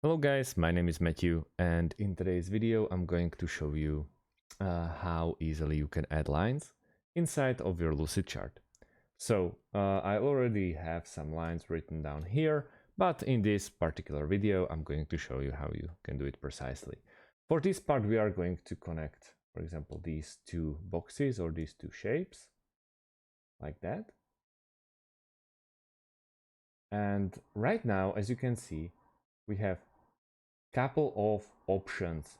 Hello guys, my name is Matthew, and in today's video I'm going to show you how easily you can add lines inside of your Lucidchart. So I already have some lines written down here, but in this particular video I'm going to show you how you can do it precisely. For this part we are going to connect, for example, these two boxes or these two shapes, like that. And right now, as you can see, we have couple of options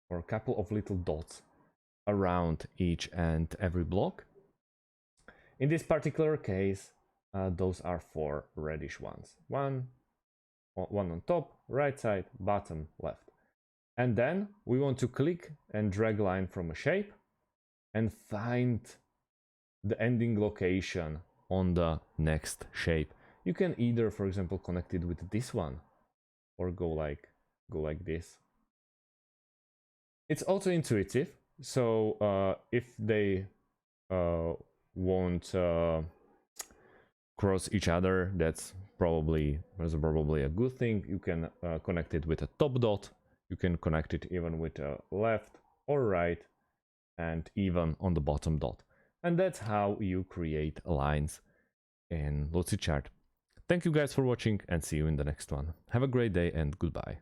or a couple of little dots around each and every block. In this particular case, those are four reddish ones. One on top, right side, bottom, left. And then we want to click and drag line from a shape and find the ending location on the next shape. You can either, for example, connect it with this one or go like this. It's also intuitive, so if they won't cross each other, that's probably a good thing. You can connect it with a top dot, you can connect it even with a left or right, and even on the bottom dot. And that's how you create lines in Lucidchart. Thank you guys for watching and see you in the next one. Have a great day and goodbye.